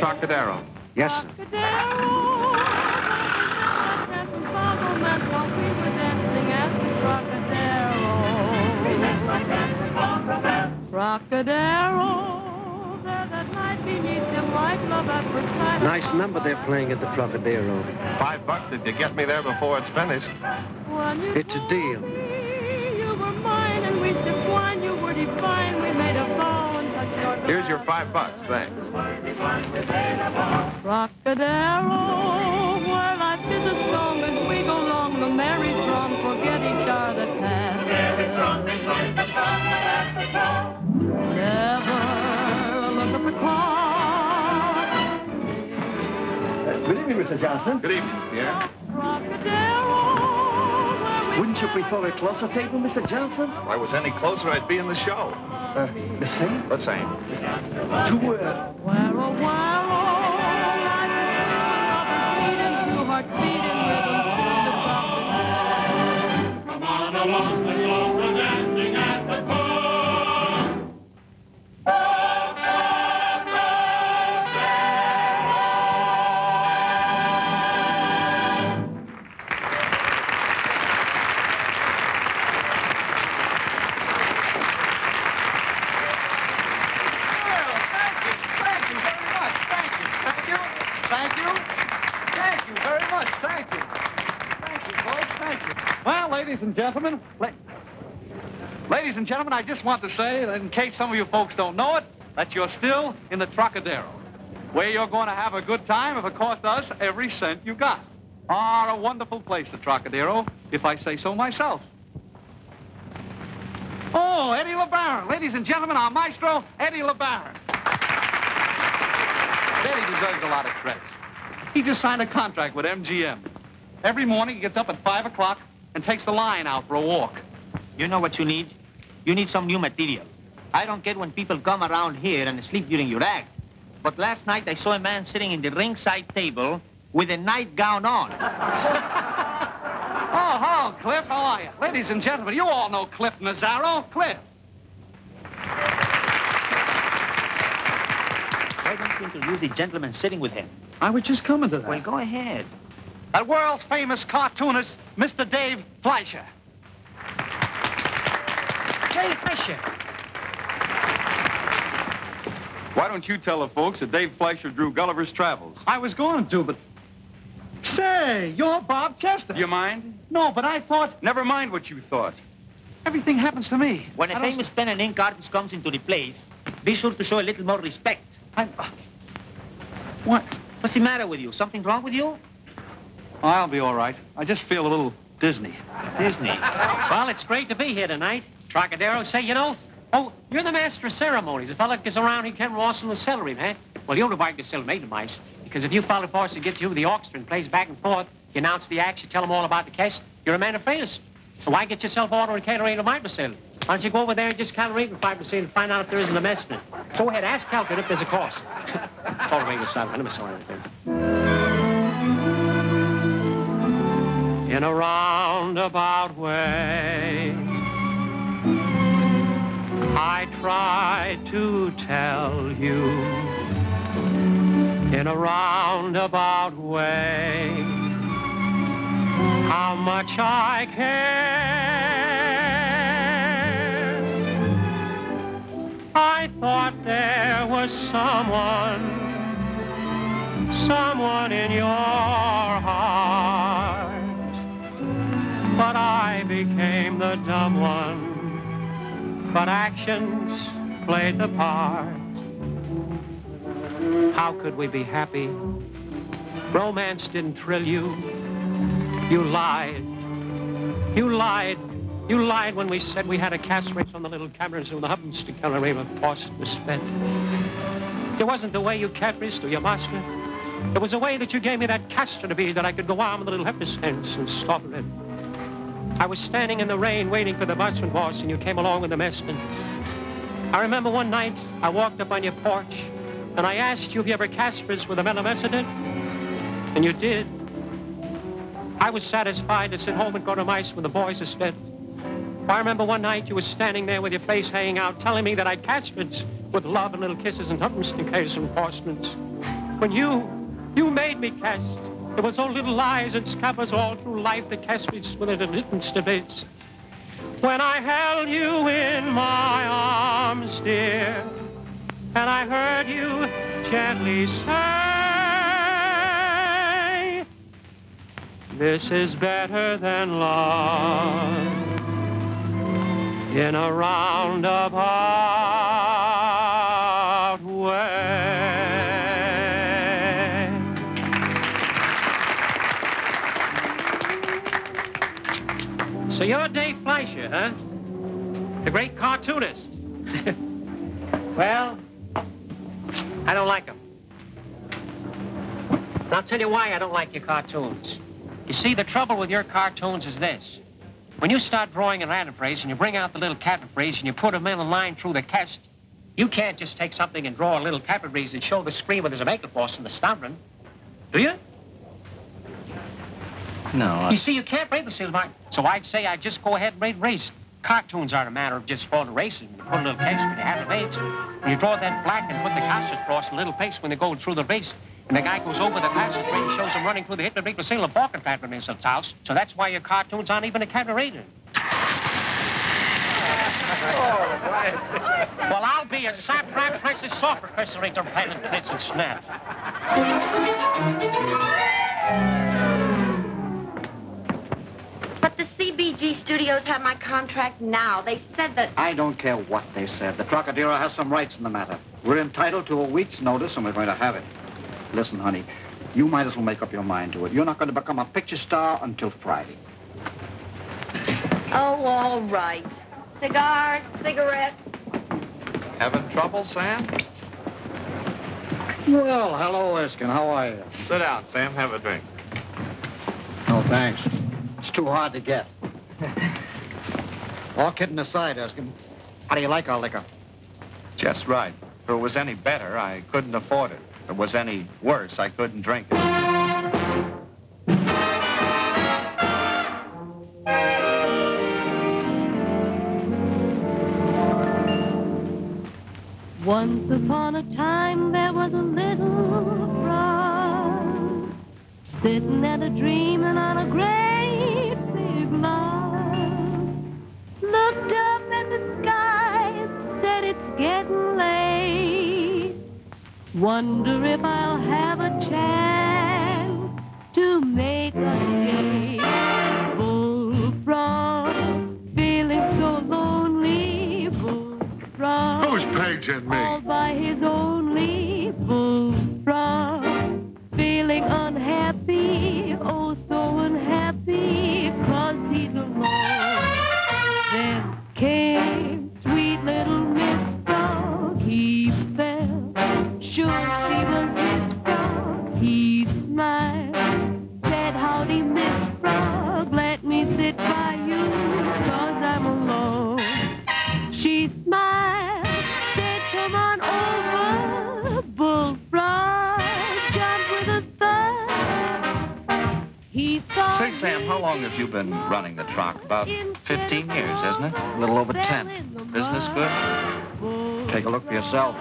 Trocadero. Yes, sir. Trocadero, there that night beneath them white love at first sight. Nice number they're playing at the Trocadero. $5 if you get me there before it's finished. It's a deal. You were mine and we sipped wine. You were divine. We made a vow and touched your glass. Here's your $5. Thanks. Trocadero, where life is a song as we go along the merry throng, forget each other past. Never look at the clock. Good evening, Mr. Johnson. Good evening, Pierre. Trocadero, Wouldn't you prefer a closer table, Mr. Johnson? If I was any closer, I'd be in the show. The same? The same. To, where, oh, life is full of lovers beating, two hearts beating, rhythm till the clock is dead. Come on along, let's go, we're dancing at the pub. Ladies and gentlemen, I just want to say that in case some of you folks don't know it, that you're still in the Trocadero, where you're going to have a good time if it costs us every cent you got. Ah, a wonderful place, the Trocadero, if I say so myself. Oh, Eddie LeBaron. Ladies and gentlemen, our maestro, Eddie LeBaron. Eddie deserves a lot of credit. He just signed a contract with MGM. Every morning he gets up at 5 o'clock and takes the line out for a walk. You know what you need? You need some new material. I don't get when people come around here and sleep during your act. But last night I saw a man sitting in the ringside table with a nightgown on. Oh, hello, Cliff. How are you? Ladies and gentlemen, you all know Cliff Mazzaro. Cliff. Why don't you introduce the gentleman sitting with him? I was just coming to that. Well, go ahead. That world's famous cartoonist, Mr. Dave Fleischer. Dave Fleischer. Why don't you tell the folks that Dave Fleischer drew Gulliver's Travels? I was going to, but... Say, you're Bob Chester. You mind? No, but I thought... Never mind what you thought. Everything happens to me. When a famous pen and ink artist comes into the place, be sure to show a little more respect. What? What's the matter with you? Something wrong with you? I'll be all right. I just feel a little Disney. Disney. Well, it's great to be here tonight. Trocadero, say, you know, oh, you're the master of ceremonies. The fella gets around, he can Ross in the celery, man. Well, you're the wife to celebrate the mice. Because if you follow force to get you with the orchestra and plays back and forth, you announce the acts, you tell them all about the cast, you're a man of famous. So why get yourself ordering catering to my facility? Why don't you go over there and just calibrate the 5% and find out if there isn't a mess in it? Go ahead, ask Calvin if there's a cost. Hold ring aside. Let me saw anything. In a roundabout way, I tried to tell you. In a roundabout way, how much I care. I thought there was someone in your heart. But I became the dumb one. But actions played the part. How could we be happy? Romance didn't thrill you. You lied. You lied. You lied when we said we had a cash race on the little cameras in the Hubbins to kill a rave of force was spent. It wasn't the way you catfished or your master. It was the way that you gave me that castor to be that I could go on with a little hepticents and stop it. I was standing in the rain waiting for the busman boss, and you came along with the messman. I remember one night I walked up on your porch, and I asked you if you ever Caspers with a melamecedent, and you did. I was satisfied to sit home and go to mice when the boys are spent. I remember one night you were standing there with your face hanging out, telling me that I'd Caspers with love and little kisses and humps and cares and enforcements. When you made me cast. There was so little lies and scabbers all through life that cast me split and little to bits. When I held you in my arms, dear, and I heard you gently say, this is better than love in a roundabout way. So you're Dave Fleischer, huh? The great cartoonist. Well, I don't like them. And I'll tell you why I don't like your cartoons. You see, the trouble with your cartoons is this. When you start drawing an anaphrase and you bring out the little cataphrase and you put them in a line through the cast, you can't just take something and draw a little cataphrase and show the screen where there's a maker force in the stammering. Do you? No. You see, you can't break the seal mark. So I'd say I'd just go ahead and raise it. Cartoons aren't a matter of just for the racing. You put a little case when you have it made. And you draw that black and put the cast across a little pace when they go through the race. And the guy goes over the passageway and shows them running through the hit and break the seal of balkan pattern in his house. So that's why your cartoons aren't even a cabaret. Well, I'll be a saprap princess soft professor into planning kids and snaps. But the CBG studios have my contract now. They said that... I don't care what they said. The Trocadero has some rights in the matter. We're entitled to a week's notice, and we're going to have it. Listen, honey, you might as well make up your mind to it. You're not going to become a picture star until Friday. Oh, all right. Cigars, cigarettes. Having trouble, Sam? Well, hello, Erskine. How are you? Sit down, Sam. Have a drink. No, thanks. It's too hard to get. All kidding aside, Erskine, how do you like our liquor? Just right. If it was any better, I couldn't afford it. If it was any worse, I couldn't drink it. Once upon a time there was a little frog sitting at a dreaming on a great big log. Looked up at the sky, said it's getting late. Wonder if I'll have a chance to make a day. Bullfrog, feeling so lonely. Bullfrog, Who's Paige and me? all by his only. Bullfrog, feeling unhappy, oh so unhappy, 'cause he's alone. Then came sweet little Miss Frog. He fell, sure she was Miss Frog. He smiled, said, howdy, Miss Frog, let me sit by you, 'cause I'm alone. She smiled, said, come on over, Bullfrog, jump with a thud. He thought... Say, Sam, how long have you been running the Troc? About 15 years, isn't it? A little over 10. Business good? Take a look for yourself.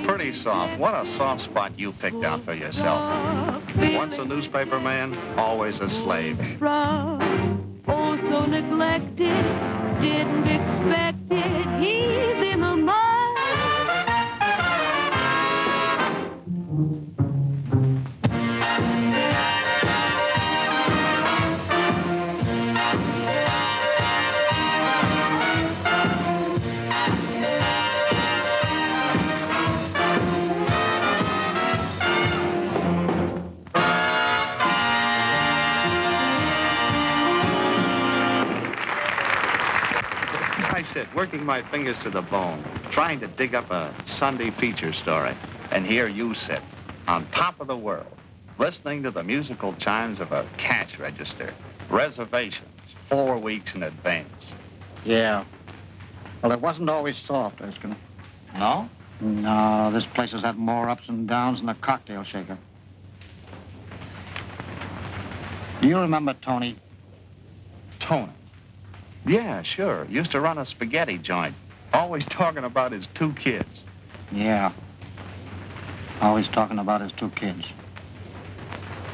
Pretty soft. What a soft spot you picked out for yourself. Once a newspaper man, always a slave. Frog, oh so neglected, didn't expect it, he's in the mud. I sit working my fingers to the bone, trying to dig up a Sunday feature story. And here you sit, on top of the world, listening to the musical chimes of a cash register. Reservations, 4 weeks in advance. Yeah. Well, it wasn't always soft, Erskine. No? No, this place has had more ups and downs than a cocktail shaker. Do you remember Tony? Tony. Yeah, sure. Used to run a spaghetti joint. Always talking about his 2 kids. Yeah. Always talking about his 2 kids.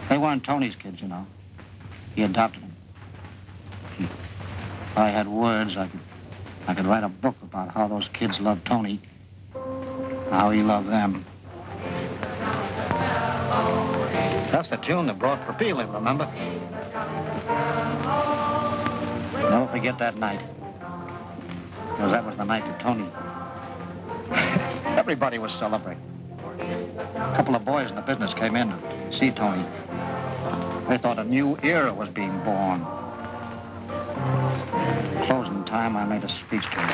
They weren't Tony's kids, you know. He adopted them. If I had words, I could write a book about how those kids loved Tony, how he loved them. That's the tune that brought Papili, remember? Never forget that night. Because that was the night that Tony... Everybody was celebrating. A couple of boys in the business came in to see Tony. They thought a new era was being born. Closing time, I made a speech to him.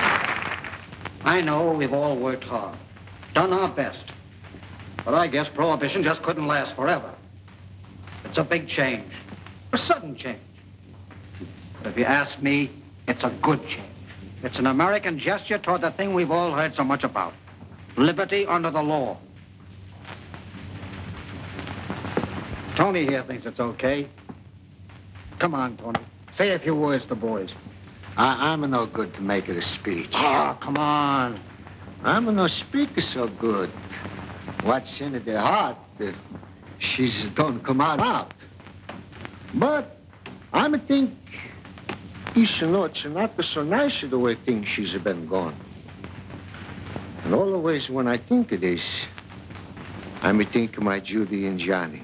I know we've all worked hard, done our best. But I guess Prohibition just couldn't last forever. It's a big change, a sudden change. But if you ask me, it's a good change. It's an American gesture toward the thing we've all heard so much about. Liberty under the law. Tony here thinks it's okay. Come on, Tony. Say a few words to the boys. I'm no good to make it a speech. Oh, come on. I'm no speaker so good. What's in the heart, she's don't come out. But I think it's not so nice the way things she's been going. And always when I think of this, I think of my Judy and Johnny.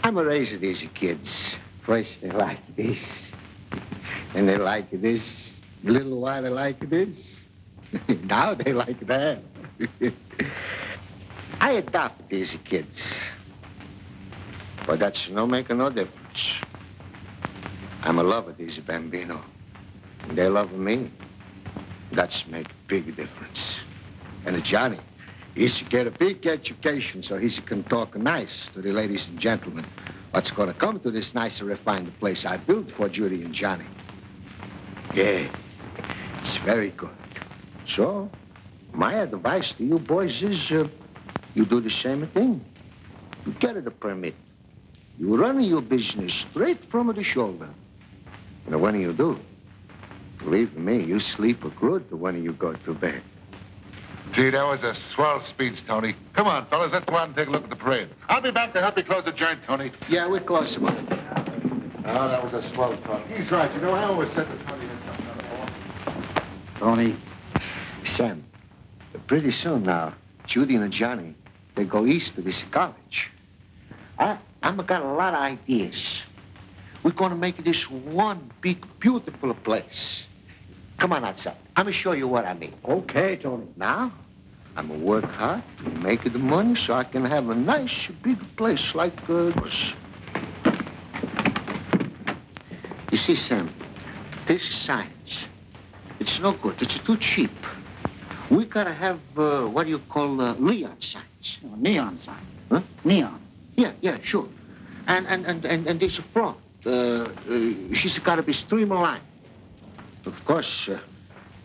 I'm raising these kids. First they like this, and they like this. A little while they like this. Now they like that. I adopt these kids. But that's no making no difference. I'm a lover of these bambino. And they love me. That's make big difference. And Johnny, he's to get a big education so he can talk nice to the ladies and gentlemen. What's going to come to this nice and refined place I built for Judy and Johnny. Yeah, it's very good. So, my advice to you boys is you do the same thing. You get a permit. You run your business straight from the shoulder. And when you do, believe me, you sleep good when you go to bed. Gee, that was a swell speech, Tony. Come on, fellas, let's go out and take a look at the parade. I'll be back to help you close the joint, Tony. Yeah, we're close about it. Oh, that was a swell talk. He's right. You know, I always said that Tony had something on the ball. Tony, Sam, pretty soon now, Judy and Johnny, they go east to this college. I'm got a lot of ideas. We're going to make this one big, beautiful place. Come on outside. I'm going to show you what I mean. okay, Tony. Now, I'm going to work hard to make the money so I can have a nice, big place like this. You see, Sam, this is science. It's no good. It's too cheap. We got to have, what do you call, neon signs. Oh, neon sign. Huh? Neon. Yeah, sure. And this front, she's got to be streamlined. Of course,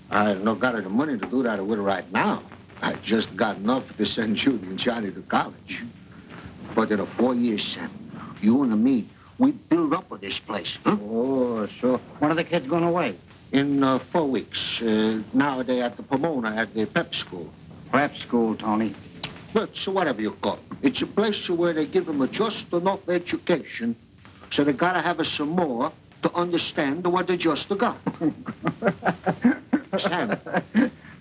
I not got the money to do that with right now. I just got enough to send Judy and Johnny to college. But in 4 years, Sam, you and me, we build up on this place. Huh? Oh, so when are the kids going away? In 4 weeks. Now they're at the Pomona at the prep school. Prep school, Tony. But so whatever you call it. It's a place where they give them just enough education, so they gotta have some more to understand what they just got. Sam,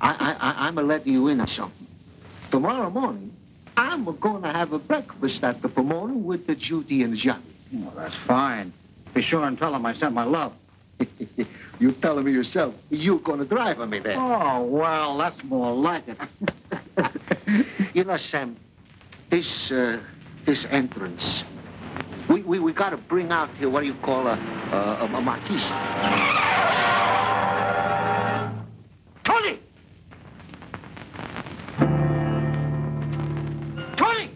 I'm gonna let you in on something. Tomorrow morning, I'm gonna have a breakfast at the Pomona with the Judy and Johnny. Well, that's fine. Be sure and tell them I sent my love. You telling me yourself, you're gonna drive me there. Oh, well, that's more like it. You know, Sam, this entrance, we got to bring out here what do you call a marquise. Tony! Tony!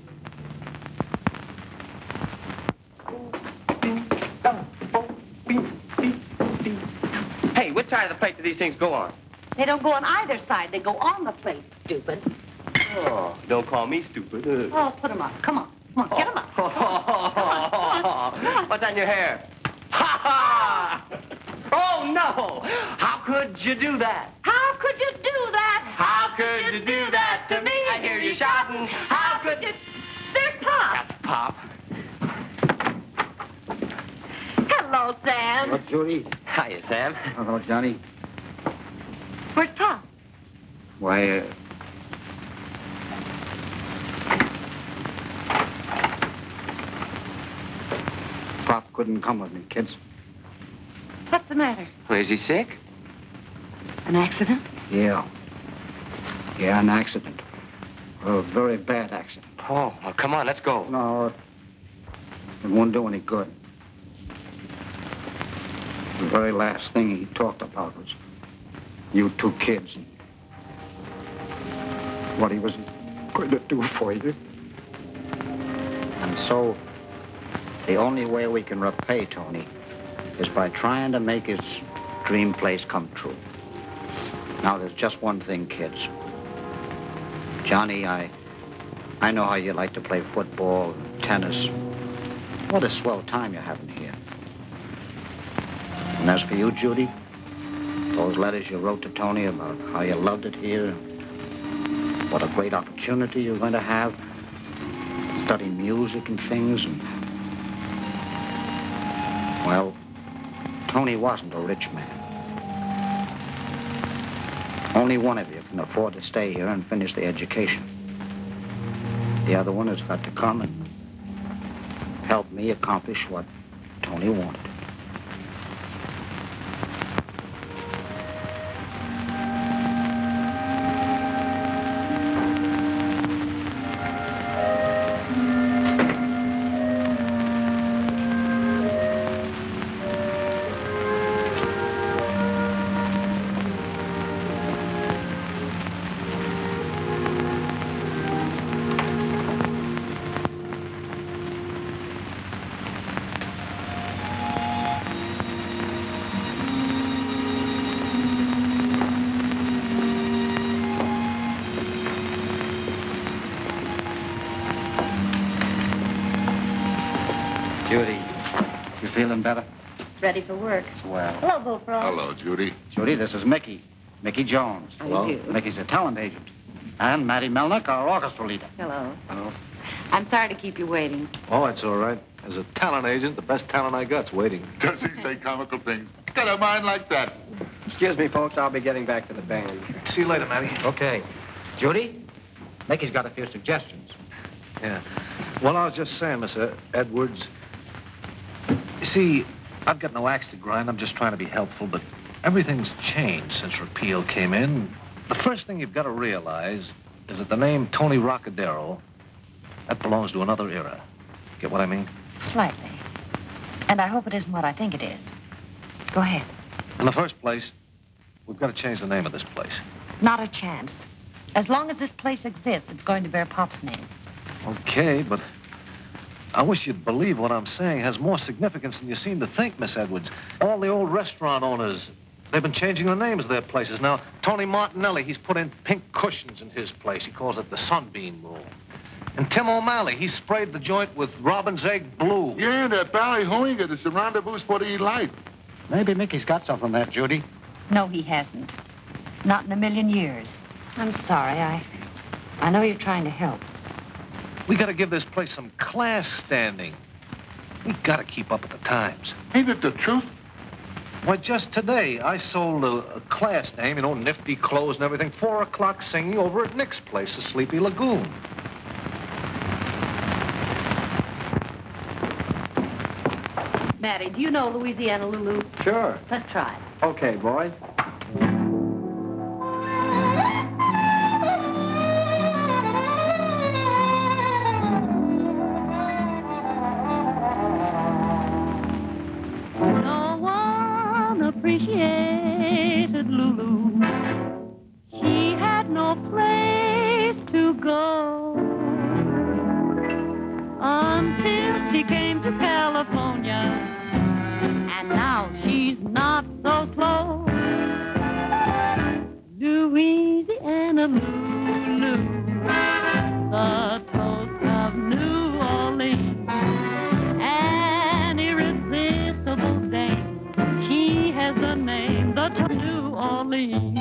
Hey, which side of the plate do these things go on? They don't go on either side. They go on the plate, stupid. Oh, don't call me stupid. Oh, put them up. Come on. Come on, get them up. Come on. What's on your hair? Ha ha! Oh, no! How could you do that? How could you do that? How could you do that to me? I hear you shouting. How Judy. Hiya, Sam. Hello, Johnny. Where's Pop? Why, Pop couldn't come with me, kids. What's the matter? Is he sick? An accident? Yeah. Yeah, an accident. A very bad accident. Oh, well, come on, let's go. No, it won't do any good. The very last thing he talked about was you two kids and what he was going to do for you. And so, the only way we can repay Tony is by trying to make his dream place come true. Now, there's just one thing, kids. Johnny, I know how you like to play football, tennis. What a swell time you're having here. And as for you, Judy, those letters you wrote to Tony about how you loved it here, what a great opportunity you're going to have to study music and things, and... Well, Tony wasn't a rich man. Only one of you can afford to stay here and finish the education. The other one has got to come and help me accomplish what Tony wanted. Judy, you feeling better? Ready for work. Swell. Hello, Bullfrog. Hello, Judy. Judy, this is Mickey. Mickey Jones. How do you do? Mickey's a talent agent. And Matty Melnick, our orchestra leader. Hello. Hello. I'm sorry to keep you waiting. Oh, it's all right. As a talent agent, the best talent I got's waiting. Does he say comical things? Got a mind like that. Excuse me, folks. I'll be getting back to the band. See you later, Matty. Okay. Judy, Mickey's got a few suggestions. Yeah. Well, I was just saying, Mr. Edwards. You see, I've got no axe to grind. I'm just trying to be helpful, but everything's changed since repeal came in. The first thing you've got to realize is that the name Tony Trocadero, that belongs to another era. Get what I mean? Slightly. And I hope it isn't what I think it is. Go ahead. In the first place, we've got to change the name of this place. Not a chance. As long as this place exists, it's going to bear Pop's name. Okay, but I wish you'd believe what I'm saying has more significance than you seem to think, Miss Edwards. All the old restaurant owners, they've been changing the names of their places. Now, Tony Martinelli, he's put in pink cushions in his place. He calls it the Sunbeam Room. And Tim O'Malley, he sprayed the joint with Robin's Egg Blue. Yeah, that ballyhooing it is a rendezvous for the elite. Maybe Mickey's got something there, Judy. No, he hasn't. Not in a million years. I'm sorry. I know you're trying to help. We got to give this place some class standing. We got to keep up with the times. Ain't it the truth? Why, just today, I sold a class name, you know, nifty clothes and everything, 4 o'clock singing over at Nick's place, the Sleepy Lagoon. Matty, do you know Louisiana Lulu? Sure. Let's try it. Okay, boys. No one appreciated Lulu. She had no place to go until she came to California. And now she's not so close. Louisiana Lulu, the toast of New Orleans, an irresistible dame. She has the name, the toast of New Orleans,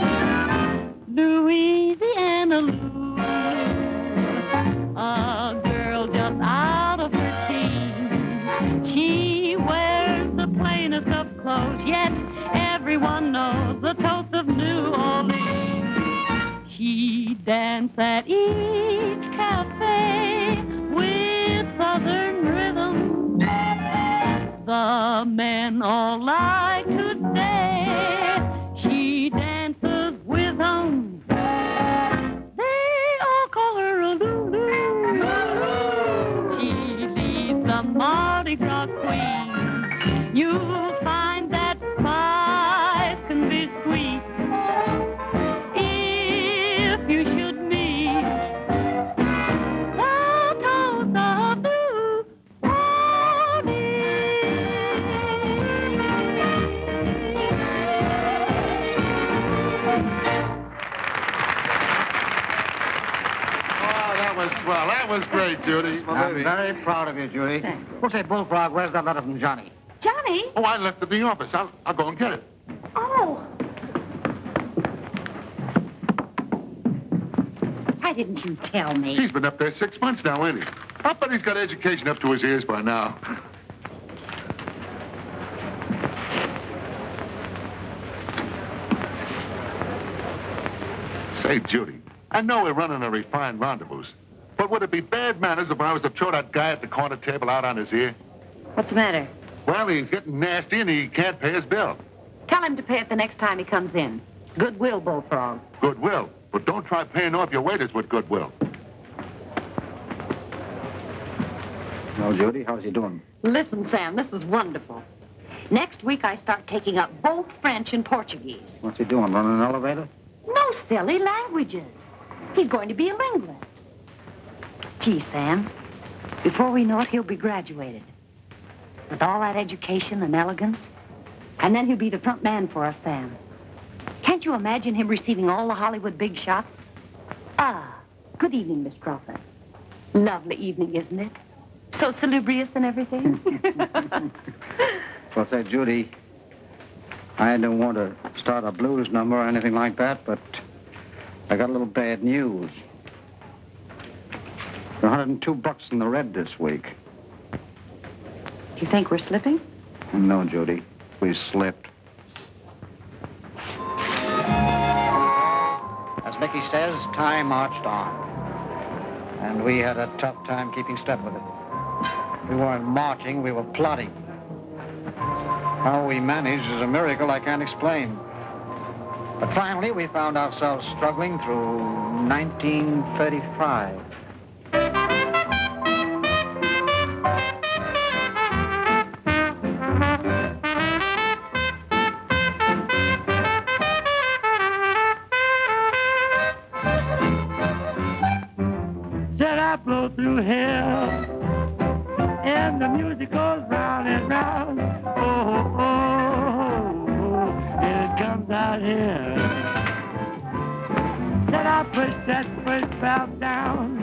Louisiana Lulu, a girl just out of her teens. She wears the plainest of clothes. dance at each cafe with southern rhythm. The men all like to dance. She dances with them. They all call her a Lulu. She leads the Mardi Gras queen. You'll find that spice can be sweet if you should meet the toes of New Well, that was great, Judy. I'm very proud of you, Judy. We'll say, Bullfrog, where's that letter from Johnny? Johnny? Oh, I left it in the office. I'll go and get it. Oh. Why didn't you tell me? He's been up there 6 months now, ain't he? I bet he's got education up to his ears by now. Say, Judy, I know we're running a refined rendezvous, but would it be bad manners if I was to throw that guy at the corner table out on his ear? What's the matter? Well, he's getting nasty and he can't pay his bill. Tell him to pay it the next time he comes in. Goodwill, Bullfrog. Goodwill, but don't try paying off your waiters with goodwill. Well, Judy, how's he doing? Listen, Sam, this is wonderful. Next week, I start taking up both French and Portuguese. What's he doing, running an elevator? No silly languages. He's going to be a linguist. Gee, Sam, before we know it, he'll be graduated. With all that education and elegance. And then he'll be the front man for us, Sam. Can't you imagine him receiving all the Hollywood big shots? Ah, good evening, Miss Crawford. Lovely evening, isn't it? So salubrious and everything. Well, say, Judy, I don't want to start a blues number or anything like that, but I got a little bad news. We're $102 in the red this week. You think we're slipping? No, Judy. We slipped. As Mickey says, time marched on. And we had a tough time keeping step with it. We weren't marching, we were plodding. How we managed is a miracle I can't explain. But finally, we found ourselves struggling through 1935. Flow through hell, and the music goes round and round. Oh, oh, oh, it comes out here. Then I push that first valve down.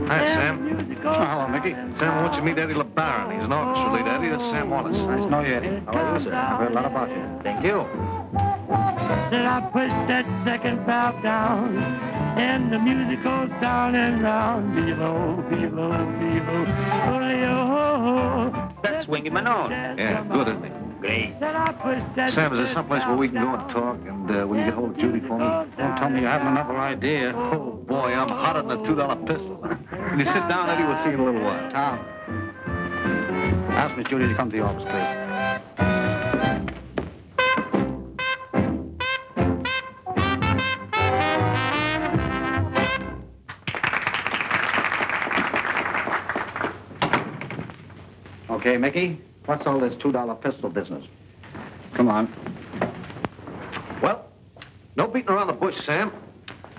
Hi, Sam. Hello, Mickey. Sam, won't you meet Eddie LeBaron? He's an orchestra leader. Eddie, that's Sam Wallace. Nice to know you, Eddie. How are you, sir? I've heard a lot about you. Thank you. Then I push that second valve down, and the music goes down and round. Below, below, below. Oh, That's swinging my nose. Yeah, good, isn't he? Great. Sam, is there someplace where we can go and talk? And will you get hold of Judy for me? Don't tell me you haven't another idea. Oh, boy, I'm hotter than a $2 pistol. Can you sit down, Eddie? We'll see you in a little while. Tom, ask Miss Judy to come to the office, please. Okay, Mickey, what's all this $2 pistol business? Come on. Well, no beating around the bush, Sam.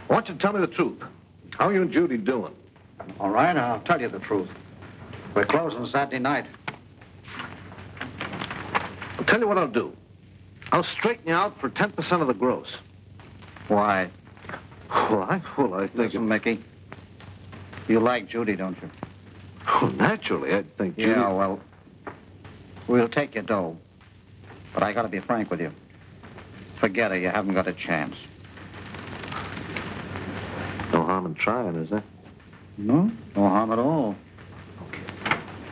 I want you to tell me the truth. How are you and Judy doing? All right, I'll tell you the truth. We're closing Saturday night. I'll tell you what I'll do. I'll straighten you out for 10% of the gross. Why? Well, I think... Listen, Mickey, you like Judy, don't you? Oh, naturally, I think Judy... Yeah, well, we'll take your dough. But I gotta be frank with you. Forget it, you haven't got a chance. No harm in trying, is there? No harm at all. Okay.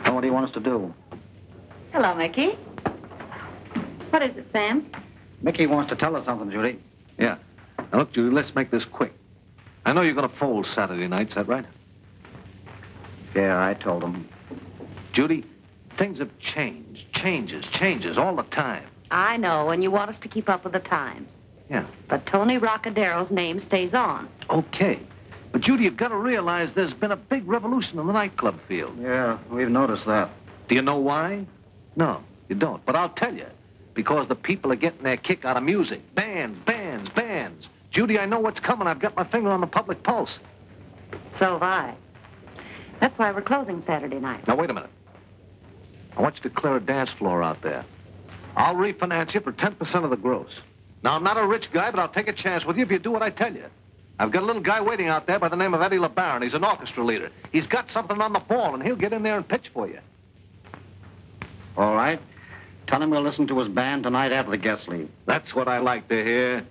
Now, what do you want us to do? Hello, Mickey. What is it, Sam? Mickey wants to tell us something, Judy. Yeah. Now, look, Judy, let's make this quick. I know you're going to fold Saturday night, is that right? Yeah, I told him. Judy, things have changed. Changes all the time. I know, and you want us to keep up with the times. Yeah. But Tony Rockadero's name stays on. Okay. But, Judy, you've got to realize there's been a big revolution in the nightclub field. Yeah, we've noticed that. Do you know why? No, you don't. But I'll tell you. Because the people are getting their kick out of music. Bands. Judy, I know what's coming. I've got my finger on the public pulse. So have I. That's why we're closing Saturday night. Now, wait a minute. I want you to clear a dance floor out there. I'll refinance you for 10% of the gross. Now, I'm not a rich guy, but I'll take a chance with you if you do what I tell you. I've got a little guy waiting out there by the name of Eddie LeBaron. He's an orchestra leader. He's got something on the ball, and he'll get in there and pitch for you. All right. Tell him we'll listen to his band tonight after the guests leave. That's what I like to hear.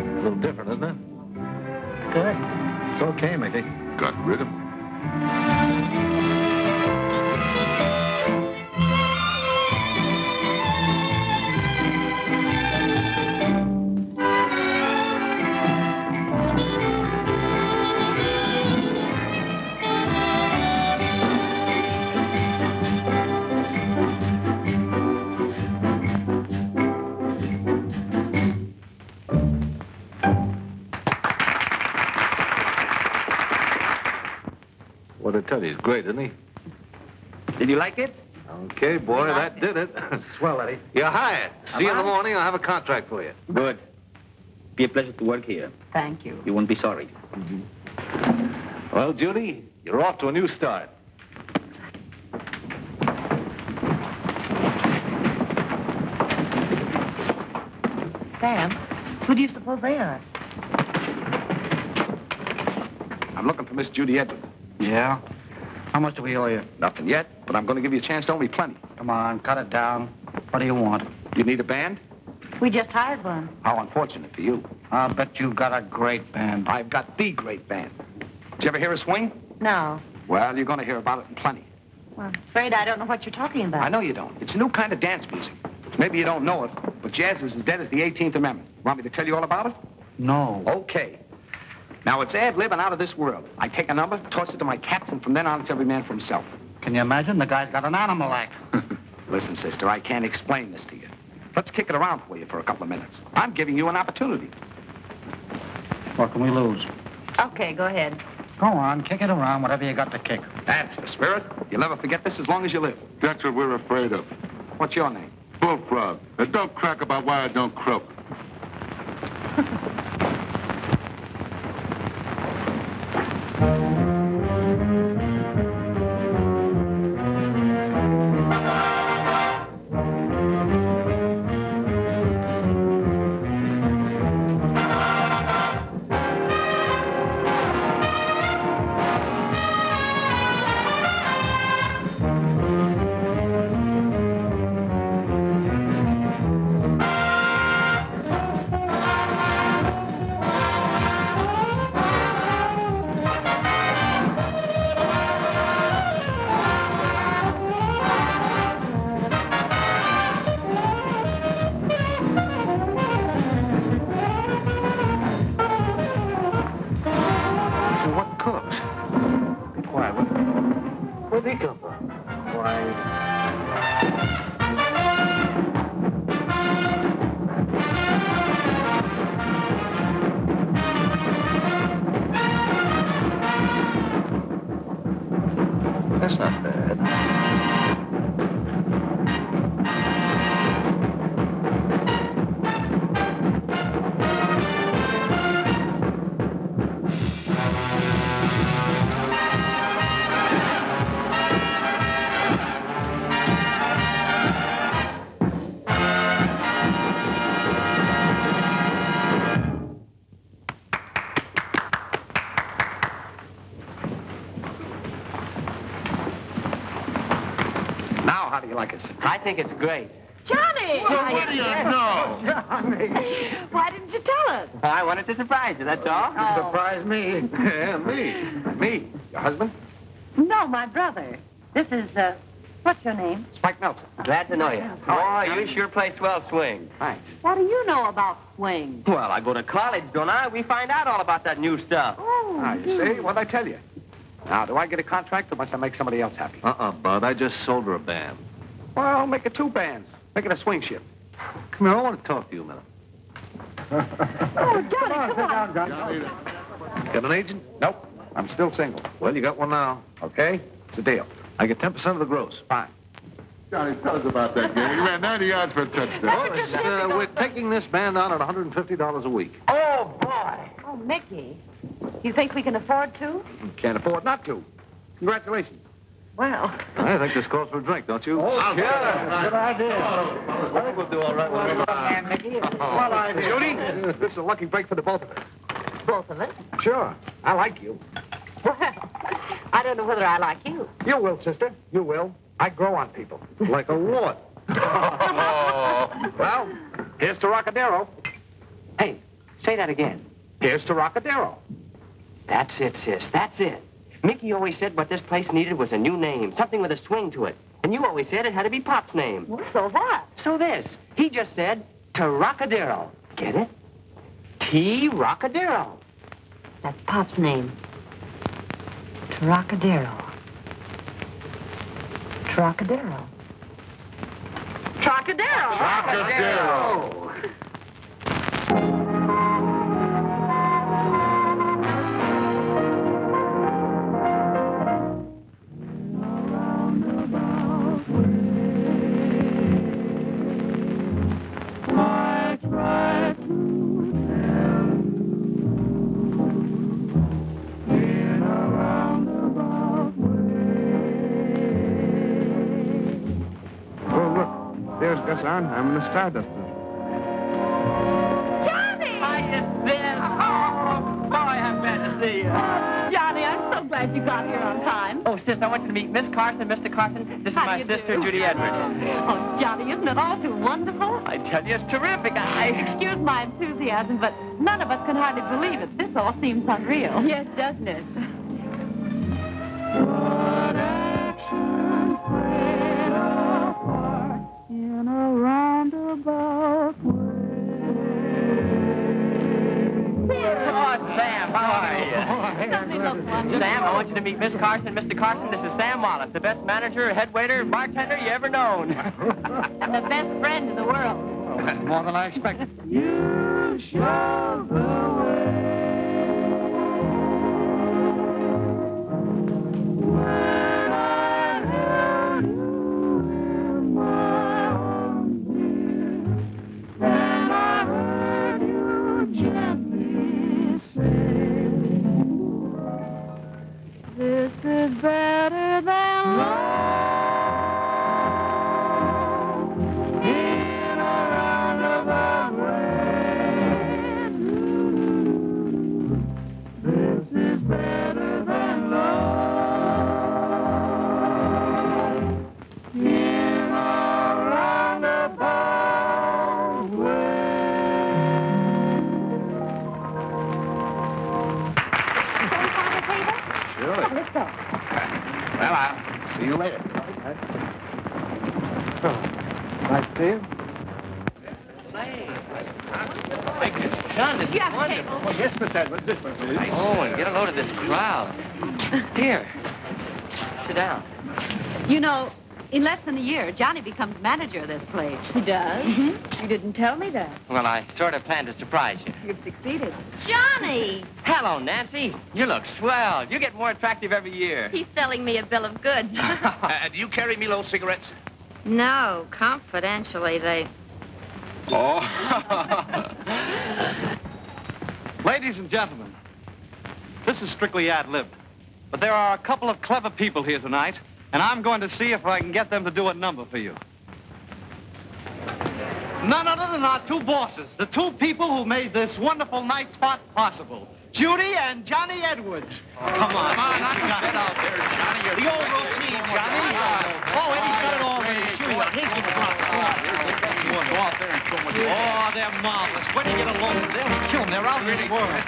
A little different, isn't it? It's good. It's okay, Mickey. Got rhythm. What'd I tell you? He's great, isn't he? Did you like it? Okay, boy, that did it. Swell, Eddie. You're hired. See you in the morning. I'll have a contract for you. Good. Be a pleasure to work here. Thank you. You won't be sorry. Well, Judy, you're off to a new start. Sam, who do you suppose they are? I'm looking for Miss Judy Edwards. Yeah? How much do we owe you? Nothing yet, but I'm going to give you a chance to owe me plenty. Come on, cut it down. What do you want? You need a band? We just hired one. How unfortunate for you. I'll bet you've got a great band. I've got the great band. Did you ever hear a swing? No. Well, you're going to hear about it in plenty. Well, I'm afraid I don't know what you're talking about. I know you don't. It's a new kind of dance music. Maybe you don't know it, but jazz is as dead as the 18th Amendment. Want me to tell you all about it? No. Okay. Now, it's ad-lib and out of this world. I take a number, toss it to my cats, and from then on, it's every man for himself. Can you imagine? The guy's got an animal act. Listen, sister, I can't explain this to you. Let's kick it around for you for a couple of minutes. I'm giving you an opportunity. What can we lose? Okay, go ahead. Go on, kick it around, whatever you got to kick. That's the spirit. You'll never forget this as long as you live. That's what we're afraid of. What's your name? Bullfrog. And don't crack about why I don't croak. That's not bad. Now, how do you like it? I think it's great. Johnny! Well, what do you know? Why didn't you tell us? I wanted to surprise you, that's all. Surprise me. Yeah, me. Me? Your husband? No, my brother. This is, what's your name? Spike Nelson. Glad to know you. Oh, you sure play swell swing. Thanks. What do you know about swing? Well, I go to college, don't I? We find out all about that new stuff. Oh, Ah, you see? What'd I tell you? Now, do I get a contract or must I make somebody else happy? Bud. I just sold her a band. Well, make it 2 bands. Make it a swing shift. Come here, I want to talk to you a minute. Oh, Johnny, come on. Got an agent? Nope. I'm still single. Well, you got one now. Okay? It's a deal. I get 10% of the gross. Fine. Johnny, tell us about that game. He ran 90 yards for a touchdown. We're taking this band on at $150 a week. Oh, boy. Oh, Mickey. You think we can afford to? Can't afford not to. Congratulations. Well. I think this calls for a drink, don't you? Yeah, good idea. I think we'll do all right when we Well, Judy, this is a lucky break for the both of us. Both of us? Sure. I like you. Well, I don't know whether I like you. You will, sister. You will. I grow on people. Like a what? Well, here's to Trocadero. Hey, say that again. Here's to Trocadero. That's it, sis. That's it. Mickey always said what this place needed was a new name, something with a swing to it. And you always said it had to be Pop's name. Well, so what? So this. He just said Trocadero. Get it? Trocadero. That's Pop's name. Trocadero. Trocadero. Trocadero. Trocadero. There's Gus Arnheim and the Stardust. Johnny! Hiya, sis. Oh, boy, I'm glad to see you. Johnny, I'm so glad you got here on time. Oh, sis, I want you to meet Miss Carson, Mr. Carson. This is How my do you sister, do? Judy Edwards. Oh, Johnny, isn't it all too wonderful? I tell you, it's terrific. Excuse my enthusiasm, but none of us can hardly believe it. This all seems unreal. Yes, doesn't it? In a roundabout Oh, Sam, how are you? Doesn't he look wonderful? Sam, I want you to meet Miss Carson, Mr. Carson. This is Sam Wallace, the best manager, head waiter, bartender you ever known. And the best friend in the world. More than I expected. you show the way. When I held you in my arms, dear, and I heard you gently say, this is better than love. In a roundabout way. This is better than love. In a roundabout Shall we find a table? Sure. Yeah, let's go. Well, I'll see you later. Nice to see you. John, this You have a table. Oh, yes, Miss Edwards. This one, please. Oh, and get a load of this crowd. Here. Sit down. You know, in less than a year, Johnny becomes manager of this place. He does? You didn't tell me that. Well, I sort of planned to surprise you. You've succeeded. Johnny! Hello, Nancy. You look swell. You get more attractive every year. He's selling me a bill of goods. Do you carry Milo cigarettes? No, confidentially, they... Oh. Ladies and gentlemen, this is strictly ad-lib. But there are a couple of clever people here tonight, and I'm going to see if I can get them to do a number for you. None other than our two bosses, the two people who made this wonderful night spot possible. Judy and Johnny Edwards. Come on. Come on, get out there, Johnny. The old routine, Johnny. Oh, Eddie's got it all ready. Sure, Here, here's your block. Go out there and show them what you Oh, they're marvelous. When you get along, they'll kill them. They're out of this world.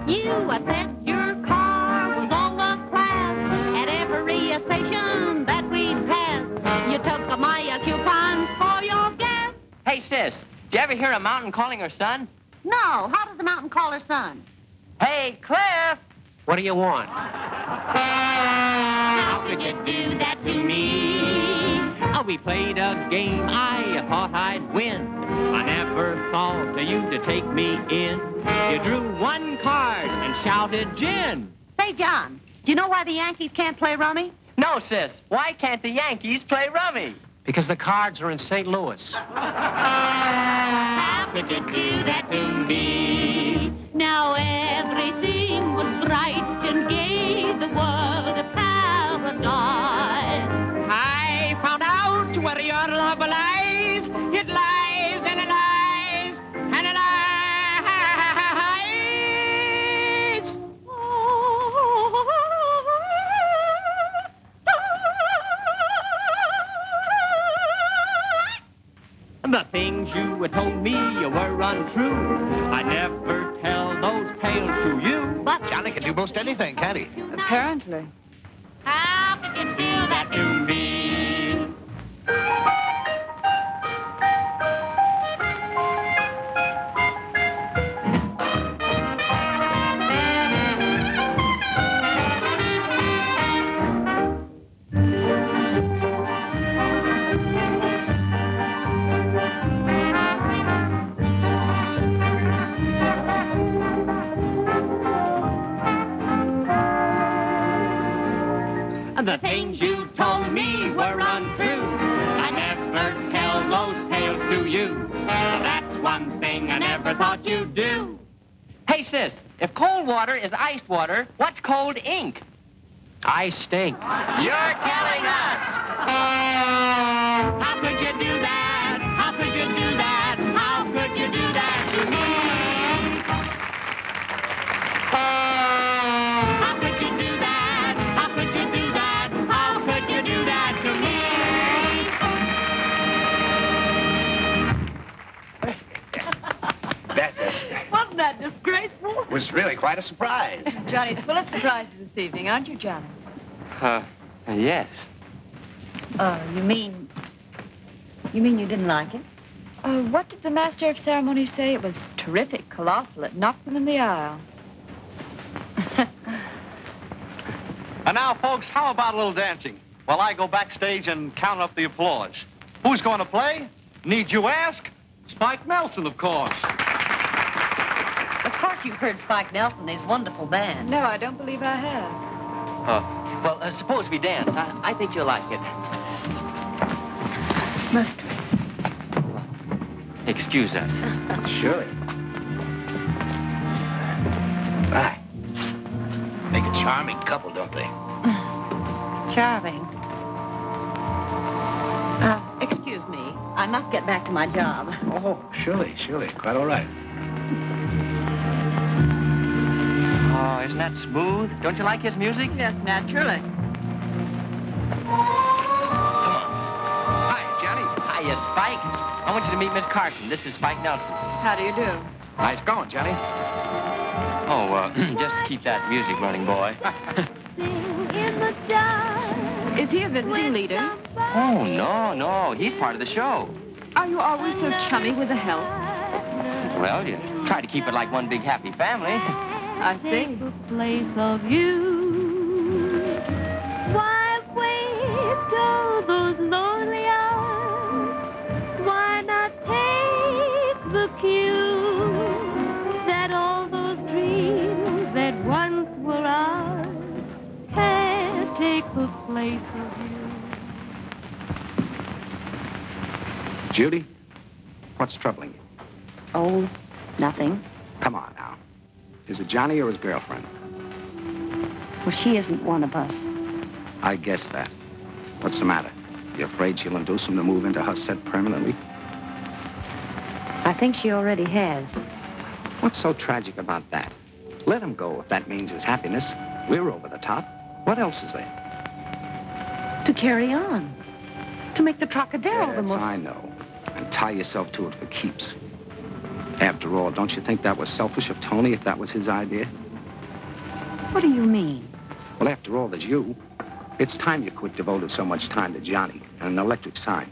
You, I said your car was on the class at every station that we'd pass. You took my coupons for your gas. Hey, sis, did you ever hear a mountain calling her son? No, how does the mountain call her son? Hey, Cliff! What do you want? How could you do that to me? Oh, we played a game I thought I'd win. I never thought of you to take me in. You drew one card and shouted gin. Say, John, do you know why the Yankees can't play rummy? No, sis. Why can't the Yankees play rummy? Because the cards are in St. Louis. How could you do that to me? Now everything was bright and gay, the world a paradise. I found out where your love lies. It lies and it lies and it lies. The things you had told me were untrue. I never tell those tales to you. But Johnny can do most anything, can't he? Apparently. How could you do that to me? The things you told me were untrue. I never tell those tales to you. That's one thing I never thought you'd do. Hey, sis, if cold water is iced water, what's cold ink? I stink. You're telling us! How could you do that? How could you do that? How could you do that to me? How could you do that? How could you do that? How could you do that to me? That Wasn't that disgraceful? was really quite a surprise. Johnny's full of surprises this evening, aren't you, Johnny? Yes. You mean you didn't like it? What did the master of ceremonies say? It was terrific, colossal. It knocked them in the aisle. And now, folks, how about a little dancing? While I go backstage and count up the applause. Who's going to play? Need you ask? Spike Nelson, of course. Of course you've heard Spike Nelson and his wonderful band. No, I don't believe I have. Well, suppose we dance. I think you'll like it. Must we? Excuse us. Surely. Right. Make a charming couple, don't they? Charming. Excuse me. I must get back to my job. Oh, surely. Quite all right. Oh, isn't that smooth? Don't you like his music? Yes, naturally. Hi, Johnny. Hiya, Spike. I want you to meet Miss Carson. This is Spike Nelson. How do you do? Nice going, Johnny. Oh, just keep that music running, boy. Is he a visiting leader? Oh, no. He's part of the show. Are you always so chummy with the help? Well, you try to keep it like one big happy family. I see. The place of you. Why waste all those lonely hours? Why not take the cue that all those dreams that once were ours had take the place of you? Judy, what's troubling you? Oh, nothing. Come on now. Is it Johnny or his girlfriend? Well, she isn't one of us. I guess that. What's the matter? You afraid she'll induce him to move into her set permanently? I think she already has. What's so tragic about that? Let him go if that means his happiness. We're over the top. What else is there? To carry on. To make the Trocadero the Yes, most... I know. And tie yourself to it for keeps. After all, don't you think that was selfish of Tony if that was his idea? What do you mean? Well, after all, there's you. It's time you quit devoting so much time to Johnny and an electric sign.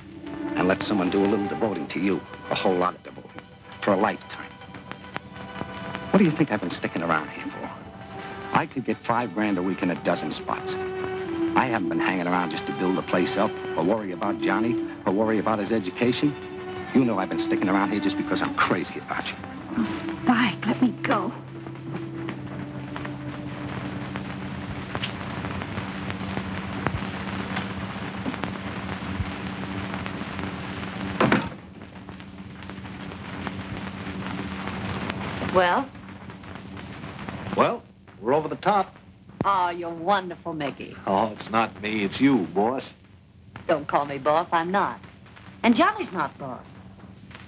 And let someone do a little devoting to you. A whole lot of devoting. For a lifetime. What do you think I've been sticking around here for? I could get $5 a week in a dozen spots. I haven't been hanging around just to build the place up, or worry about Johnny, or worry about his education. You know I've been sticking around here just because I'm crazy about you. Oh, Spike, let me go. Well? Well, we're over the top. Oh, you're wonderful, Mickey. Oh, it's not me, it's you, boss. Don't call me boss, I'm not. And Johnny's not boss.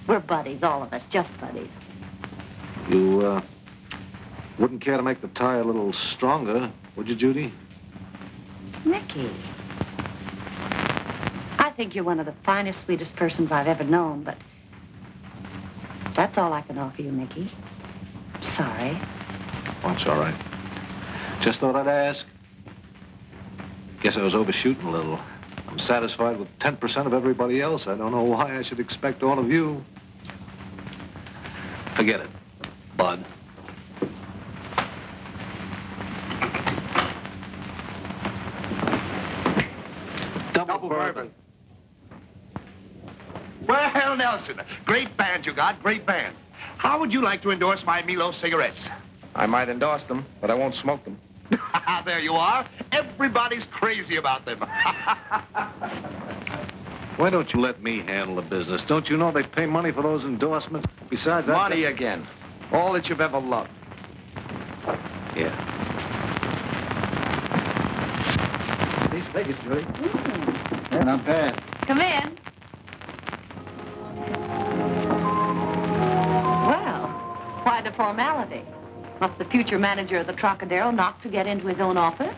We're buddies, all of us, just buddies. You, wouldn't care to make the tie a little stronger, would you, Judy? Mickey. I think you're one of the finest, sweetest persons I've ever known, but that's all I can offer you, Mickey. Sorry. Oh, it's all right. Just thought I'd ask. Guess I was overshooting a little. I'm satisfied with 10% of everybody else. I don't know why I should expect all of you. Forget it, bud. Double bourbon. Well, Nelson, great band you got, great band. How would you like to endorse my Milo cigarettes? I might endorse them, but I won't smoke them. There you are. Everybody's crazy about them. Why don't you let me handle the business? Don't you know they pay money for those endorsements? Besides that... Money again. All that you've ever loved. Yeah. These figures, Judy. They're not bad. Come in. Well, why the formality? Must the future manager of the Trocadero knock to get into his own office?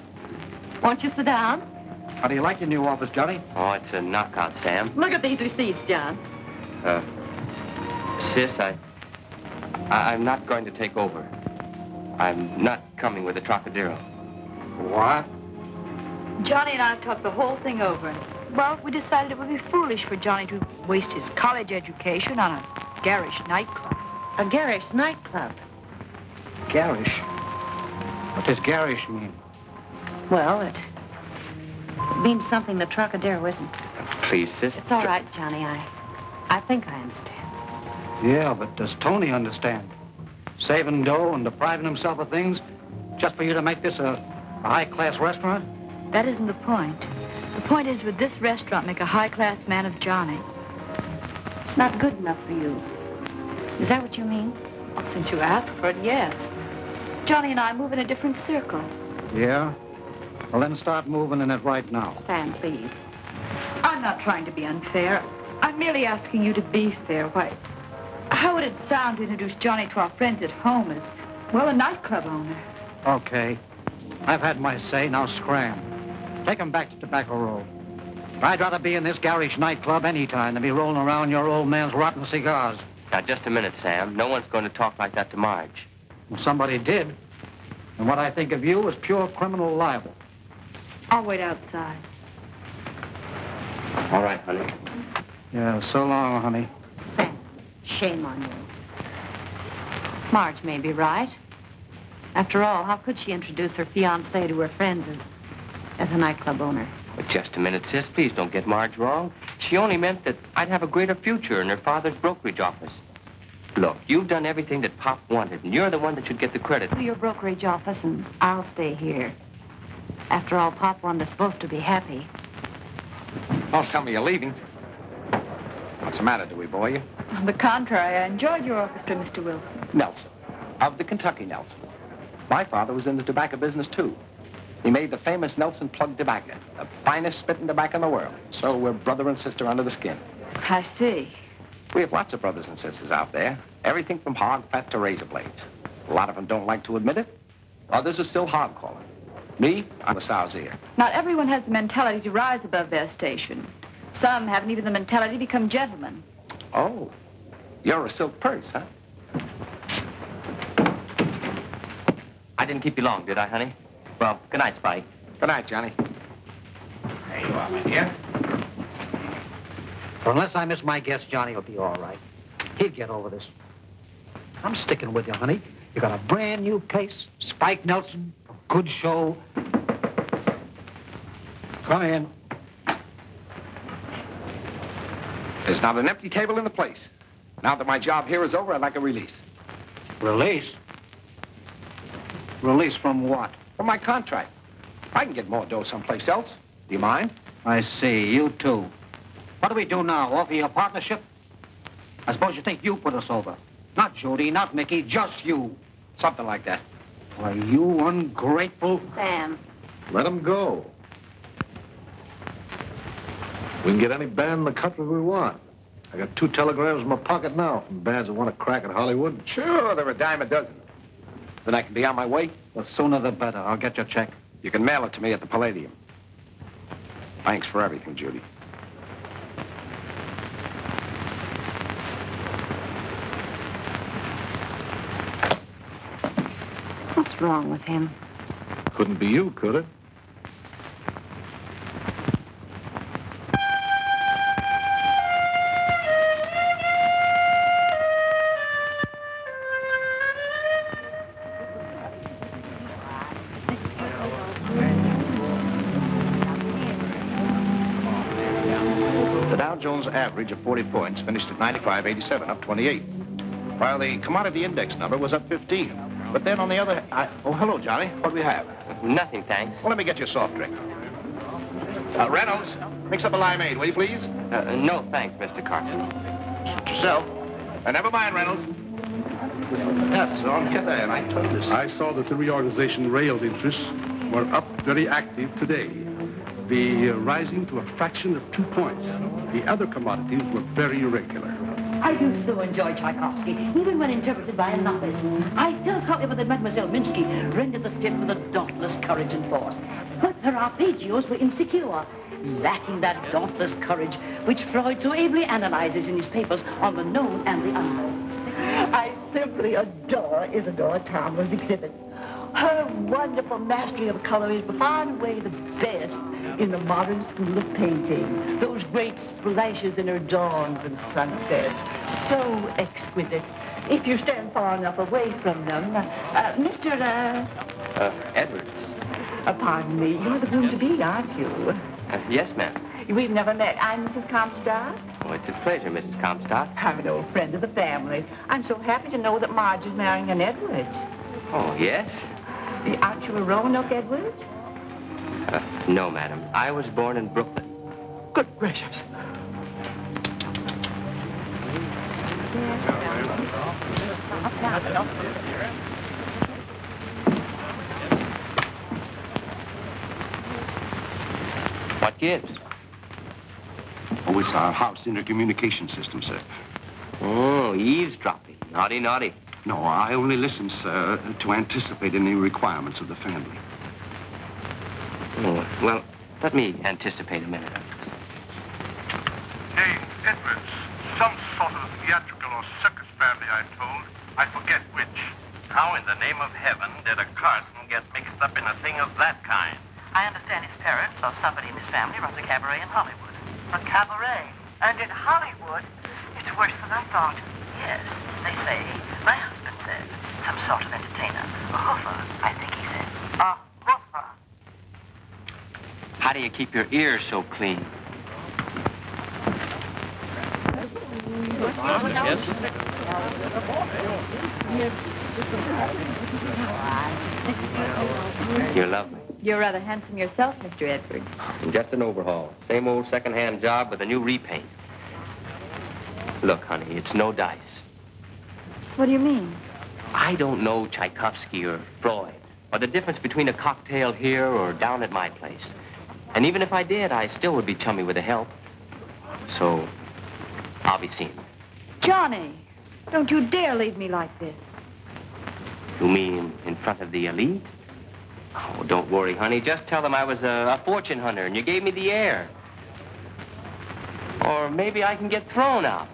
Won't you sit down? How do you like your new office, Johnny? Oh, it's a knockout, Sam. Look at these receipts, John. Sis, I'm not going to take over. I'm not coming with the Trocadero. What? Johnny and I have talked the whole thing over. Well, we decided it would be foolish for Johnny to waste his college education on a garish nightclub. A garish nightclub. Garish? What does garish mean? Well, it means something the Trocadero isn't. Please, sis. It's all right, Johnny. I think I understand. Yeah, but does Tony understand? Saving dough and depriving himself of things just for you to make this a high-class restaurant? That isn't the point. The point is, would this restaurant make a high-class man of Johnny? It's not good enough for you. Is that what you mean? Well, since you asked for it, yes. Johnny and I move in a different circle. Yeah? Well, then start moving in it right now. Sam, please. I'm not trying to be unfair. I'm merely asking you to be fair. Why, how would it sound to introduce Johnny to our friends at home as, well, a nightclub owner? Okay. I've had my say, now scram. Take him back to Tobacco Road. I'd rather be in this garish nightclub any time than be rolling around your old man's rotten cigars. Now, just a minute, Sam. No one's going to talk like that to Marge. Well, somebody did. And what I think of you is pure criminal libel. I'll wait outside. All right, honey. Yeah, so long, honey. Sam, shame on you. Marge may be right. After all, how could she introduce her fiancé to her friends as a nightclub owner? But just a minute, sis. Please don't get Marge wrong. She only meant that I'd have a greater future in her father's brokerage office. Look, you've done everything that Pop wanted, and you're the one that should get the credit. Go to your brokerage office, and I'll stay here. After all, Pop wanted us both to be happy. Don't tell me you're leaving. What's the matter? Do we bore you? On the contrary, I enjoyed your orchestra, Mr. Wilson. Nelson. Of the Kentucky Nelsons. My father was in the tobacco business, too. He made the famous Nelson plug tobacco, the finest spitting tobacco in the world. So we're brother and sister under the skin. I see. We have lots of brothers and sisters out there. Everything from hog fat to razor blades. A lot of them don't like to admit it. Others are still hog calling. Me, I'm a sow's ear. Not everyone has the mentality to rise above their station. Some haven't even the mentality to become gentlemen. Oh, you're a silk purse, huh? I didn't keep you long, did I, honey? Well, good night, Spike. Good night, Johnny. There you are, my dear. Unless I miss my guess, Johnny will be all right. He'll get over this. I'm sticking with you, honey. You got a brand new place, Spike Nelson, a good show. Come in. There's not an empty table in the place. Now that my job here is over, I'd like a release. Release? Release from what? From my contract. I can get more dough someplace else. Do you mind? I see. You too. What do we do now? Offer you a partnership? I suppose you think you put us over. Not Judy, not Mickey, just you. Something like that. Why, you ungrateful... Sam. Let him go. We can get any band in the country we want. I got 2 telegrams in my pocket now from bands that want to crack at Hollywood. Sure, they're a dime a dozen. Then I can be on my way. The sooner the better. I'll get your check. You can mail it to me at the Palladium. Thanks for everything, Judy. What's wrong with him? Couldn't be you, could it? The Dow Jones average of 40 points finished at 95.87, up 28. While the commodity index number was up 15. But then on the other... Oh, hello, Johnny. What do we have? Nothing, thanks. Well, let me get you a soft drink. Reynolds, mix up a limeade, will you, please? No, thanks, Mr. Carson. Suit yourself. Never mind, Reynolds. Yes, on here there, I told you. I saw that the reorganization rail interests were up very active today. The rising to a fraction of 2 points. The other commodities were very irregular. I do so enjoy Tchaikovsky, even when interpreted by a novice. I felt, however, that Mademoiselle Minsky rendered the fifth with a dauntless courage and force. But her arpeggios were insecure, lacking that dauntless courage which Freud so ably analyzes in his papers on the known and the unknown. I simply adore Isadora Tomlin's exhibits. Her wonderful mastery of color is far and away the best in the modern school of painting. Those great splashes in her dawns and sunsets, so exquisite. If you stand far enough away from them, Mr. Edwards. Pardon me, you're the groom to be, aren't you? Yes, ma'am. We've never met. I'm Mrs. Comstock. Oh, it's a pleasure, Mrs. Comstock. I'm an old friend of the family. I'm so happy to know that Marge is marrying an Edwards. Oh, yes? Aren't you a Roanoke Edwards? No, madam. I was born in Brooklyn. Good gracious. What gives? Oh, it's our house intercommunication system, sir. Oh, eavesdropping. Naughty, naughty. No, I only listen, sir, to anticipate any requirements of the family. Oh, well, let me anticipate a minute. Hey, Edwards, some sort of theatrical or circus family, I'm told. I forget which. How in the name of heaven did a Carson get mixed up in a thing of that kind? I understand his parents or somebody in his family runs a cabaret in Hollywood. A cabaret? And in Hollywood? It's worse than I thought. Yes, they say. My husband said. Some sort of entertainer. A hoofer, I think he said. A hoofer. How do you keep your ears so clean? You're lovely. You're rather handsome yourself, Mr. Edwards. Just an overhaul. Same old second-hand job with a new repaint. Look, honey, it's no dice. What do you mean? I don't know Tchaikovsky or Freud, or the difference between a cocktail here or down at my place. And even if I did, I still would be chummy with the help. So, I'll be seeing you. Johnny, don't you dare leave me like this. You mean in front of the elite? Oh, don't worry, honey. Just tell them I was a fortune hunter and you gave me the air. Or maybe I can get thrown out.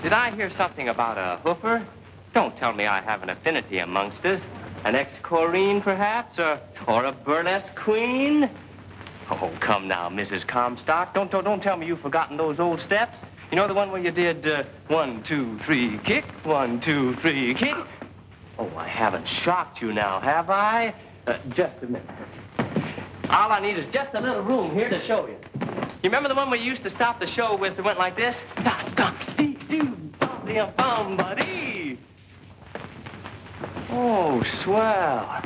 Did I hear something about a hoofer? Don't tell me I have an affinity amongst us. An ex-Corrine, perhaps? Or a burlesque queen? Oh, come now, Mrs. Comstock. Don't tell me you've forgotten those old steps. You know the one where you did 1, 2, 3, kick, 1, 2, 3, kick? Oh, I haven't shocked you now, have I? Just a minute. All I need is just a little room here to show you. You remember the one we used to stop the show with that went like this? Buddy. Oh, swell.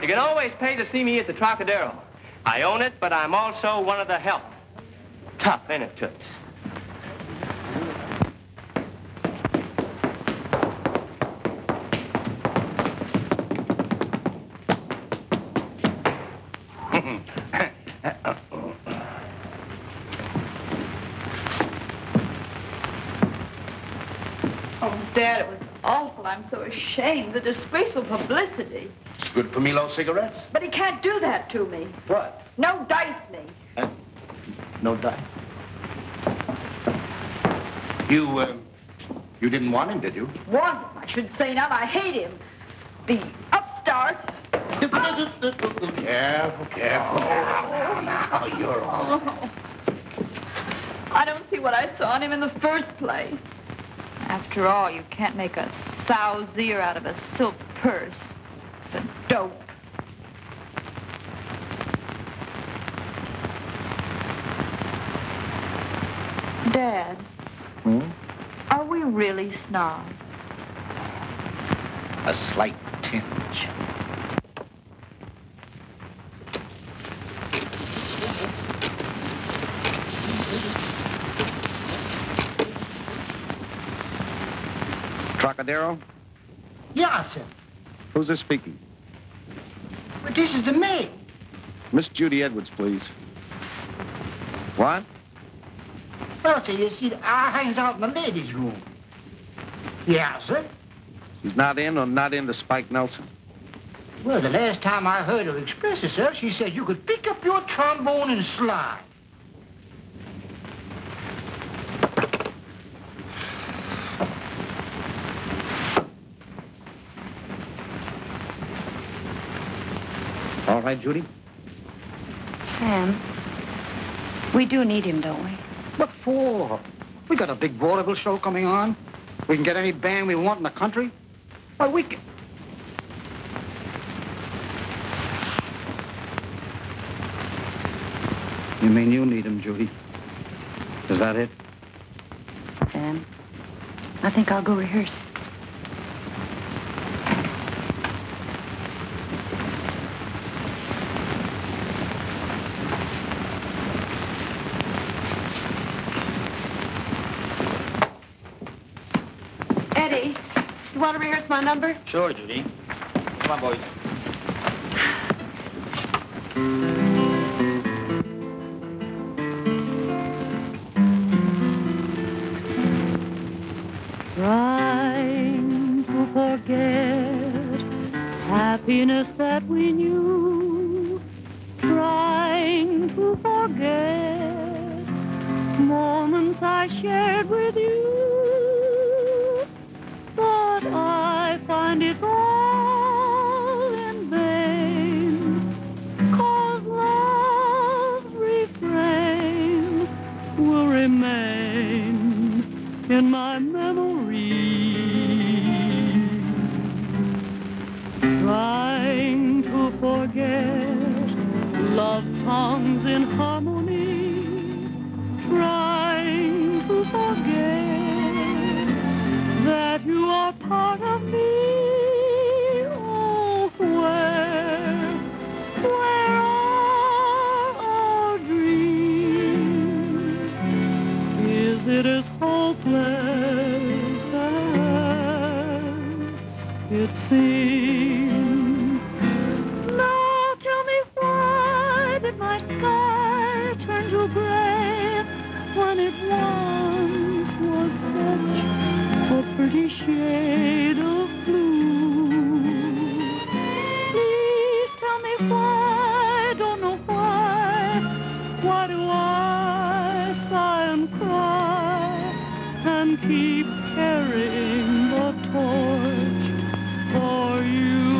You can always pay to see me at the Trocadero. I own it, but I'm also one of the help. Tough, ain't it, Toots? Oh, Dad, it was awful. I'm so ashamed. The disgraceful publicity. It's good for Milo cigarettes. But he can't do that to me. What? No dice me. No dice. You didn't want him, did you? Want him, I should say not. I hate him. The upstart. Careful. Now you're all. Oh. I don't see what I saw in him in the first place. After all, you can't make a sow's ear out of a silk purse. The dope. Dad. Are we really snobs? A slight tinge. Trocadero? Yeah, sir. Who's this speaking? But this is the maid. Miss Judy Edwards, please. What? Well, sir, you see, I hangs out in the ladies' room. Yeah, sir. She's not in or not into Spike Nelson? Well, the last time I heard her express herself, she said you could pick up your trombone and slide. All right, Judy? Sam, we do need him, don't we? What for? We got a big vaudeville show coming on. We can get any band we want in the country. Why, we can... You mean you need him, Judy? Is that it? Sam, I think I'll go rehearse. Eddie, you want to rehearse my number? Sure, Judy. Come on, boys. Trying to forget happiness that we knew. Trying to forget moments I shared with you. But I find it's all in vain, 'cause love's refrain will remain in my memory. it is hopeless as it seems. Now tell me, why did my sky turn to gray when it once was such a pretty shade of blue? Please tell me why, don't know why do I sigh and cry and keep carrying the torch for you?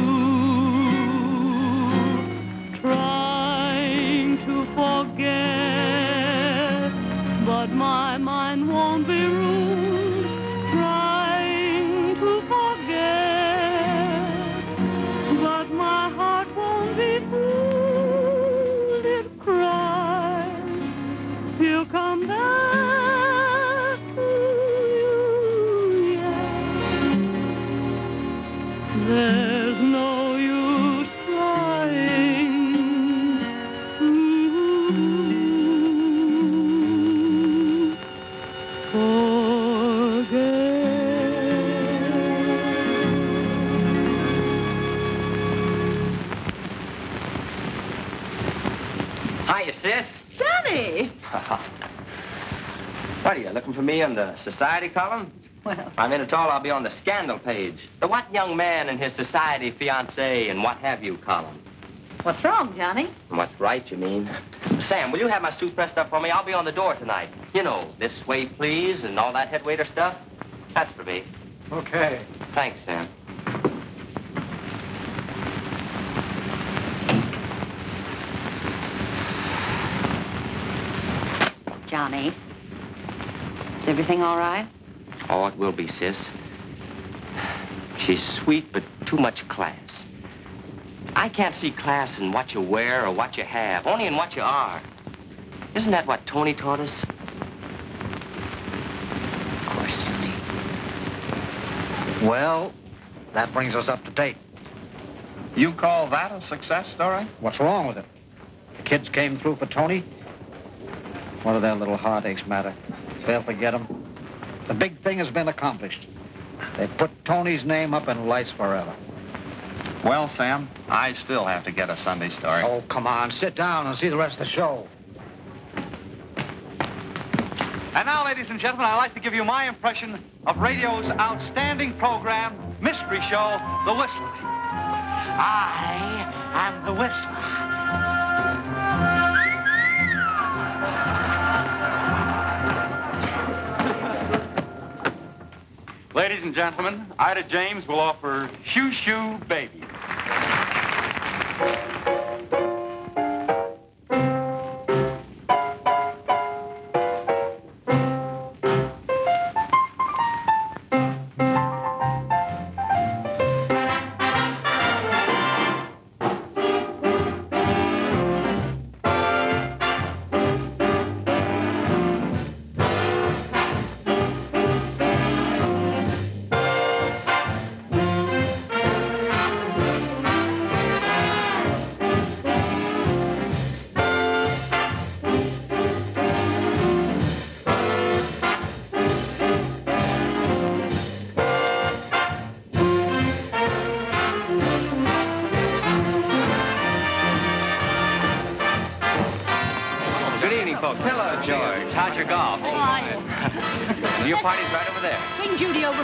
Trying to forget, but my mind won't be ruled. Trying to forget, but my heart won't be fooled. It cries, he'll come back to you, yeah. There's no use trying to Hiya, sis. Johnny! What, are you looking for me on the society column? Well, I'm in at all, I'll be on the scandal page. The what young man and his society fiancée and what have you column. what's wrong, Johnny? What's right, you mean? Sam, will you have my suit pressed up for me? I'll be on the door tonight. You know, this way, please, and all that head waiter stuff. That's for me. Okay. Thanks, Sam. Johnny, is everything all right? Oh, it will be, sis. She's sweet, but too much class. I can't see class in what you wear or what you have, only in what you are. Isn't that what Tony taught us? Of course, Johnny. Well, that brings us up to date. You call that a success story? What's wrong with it? The kids came through for Tony. What do their little heartaches matter? They'll forget them. The big thing has been accomplished. They put Tony's name up in lights forever. Well, Sam, I still have to get a Sunday story. Oh, come on. Sit down and see the rest of the show. And now, ladies and gentlemen, I'd like to give you my impression of radio's outstanding program, mystery show, The Whistler. I am the Whistler. Ladies and gentlemen, Ida James will offer Shoo Shoo Baby.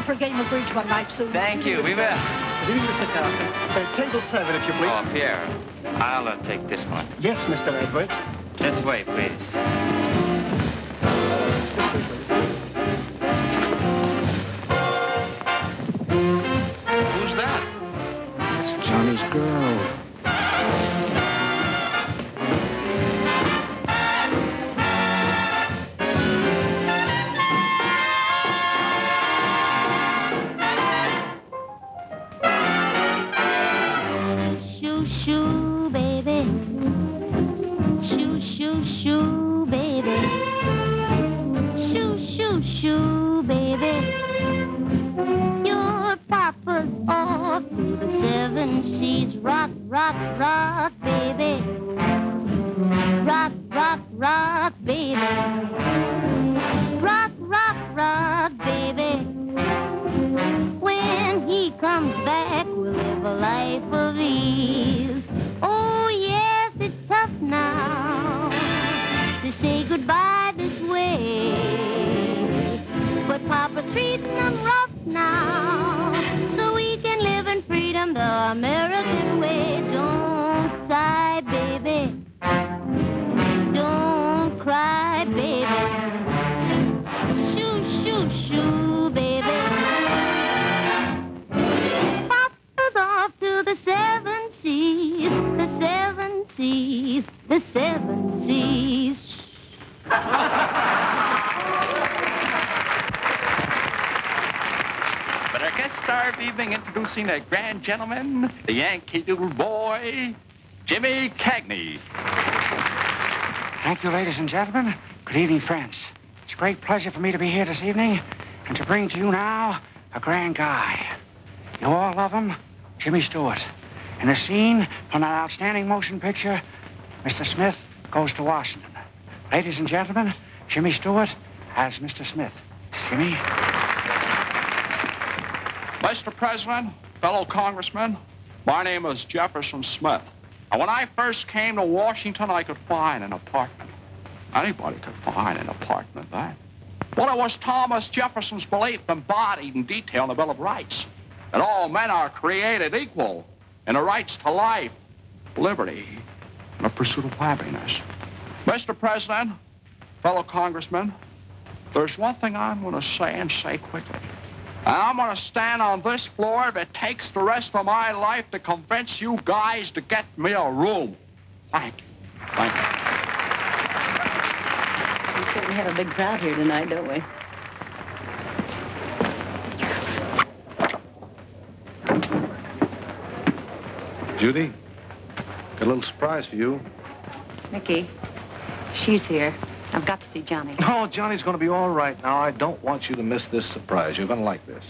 For a game of bridge one night soon. Thank you. We will. Good evening, Mr. Carson. Table 7, if you please. Oh, Pierre, I'll take this one. Yes, Mr. Edwards. This way, please. Who's that? It's Johnny's girl. Rock, but Papa's treating them rough now. So we can live in freedom the American way. Don't sigh, baby. Don't cry, baby. Shoo, shoo, shoo, baby. Papa's off to the 7 seas, the 7 seas, the 7 seas. But our guest star of the evening introducing a grand gentleman, the Yankee Doodle boy, Jimmy Cagney. Thank you, ladies and gentlemen. Good evening, friends. It's a great pleasure for me to be here this evening and to bring to you now a grand guy. You all love him, Jimmy Stewart. In a scene from that outstanding motion picture, Mr. Smith Goes to Washington. Ladies and gentlemen, Jimmy Stewart as Mr. Smith. Jimmy? Mr. President, fellow congressmen, my name is Jefferson Smith. And when I first came to Washington, I could find an apartment. Anybody could find an apartment then. Well, it was Thomas Jefferson's belief embodied in detail in the Bill of Rights that all men are created equal in the rights to life, liberty, and the pursuit of happiness. Mr. President, fellow congressmen, there's one thing I'm going to say and say quickly. And I'm going to stand on this floor if it takes the rest of my life to convince you guys to get me a room. Thank you. Thank you. We certainly have a big crowd here tonight, don't we? Judy, got a little surprise for you. Mickey, she's here. I've got to see Johnny. Oh, Johnny's going to be all right now. I don't want you to miss this surprise. You're going to like this.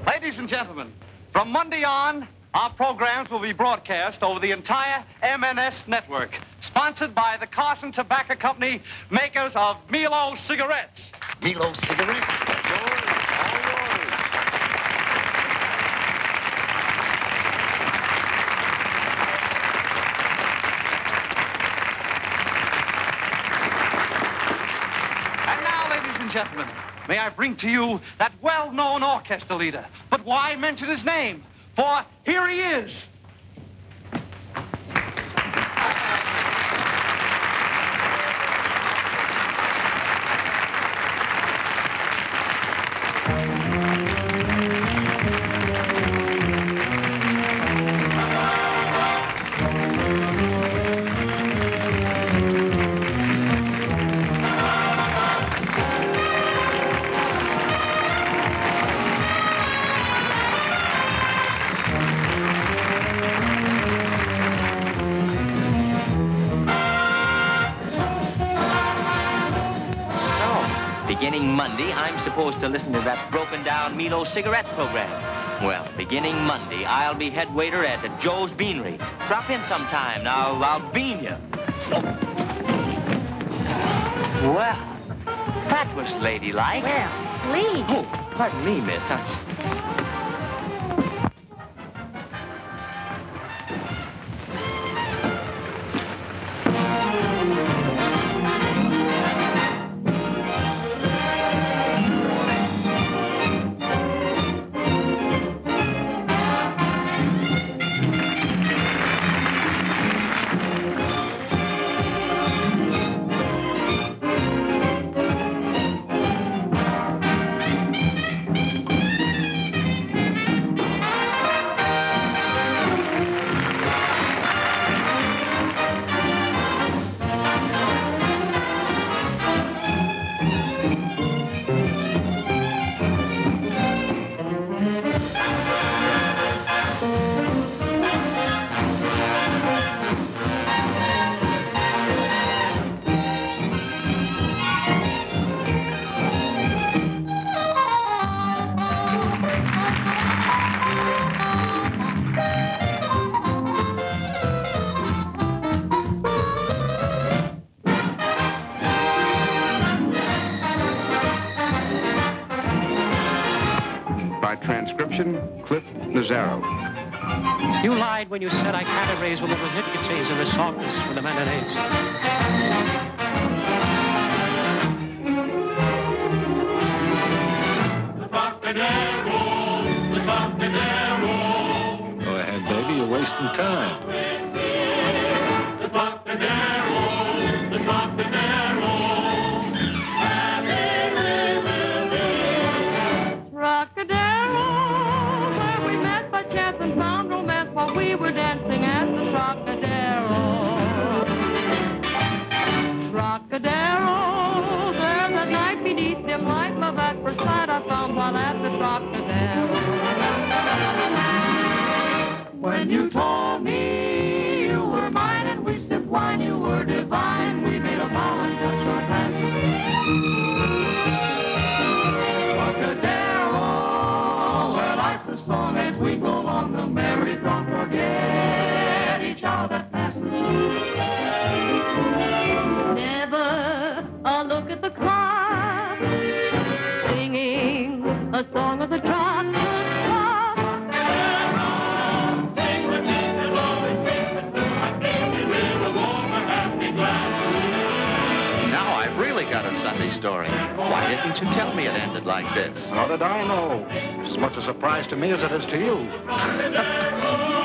Ladies and gentlemen, from Monday on, our programs will be broadcast over the entire MNS network, sponsored by the Carson Tobacco Company, makers of Milo cigarettes. Milo cigarettes? And now, ladies and gentlemen, may I bring to you that well-known orchestra leader. But why mention his name? For here he is. Beginning Monday, I'm supposed to listen to that broken-down Milo cigarette program. Well, beginning Monday, I'll be head waiter at Joe's Beanery. Drop in sometime. Now, I'll bean you. Oh. Well, that was ladylike. Well, please. Oh, pardon me, miss. Cliff Nazaro. You lied when you said I can't erase with the ridiculous and the softness with the mayonnaise. When you told me you were mine and we sipped wine, you were divine. We made a vow and touched our glasses. Trocadero, where life's a song as we go along the merry throng. Forget each hour that passes. Never a look at the clock, singing a song of the drop. Now I've really got a Sunday story. Why didn't you tell me it ended like this? How did I know? As much a surprise to me as it is to you.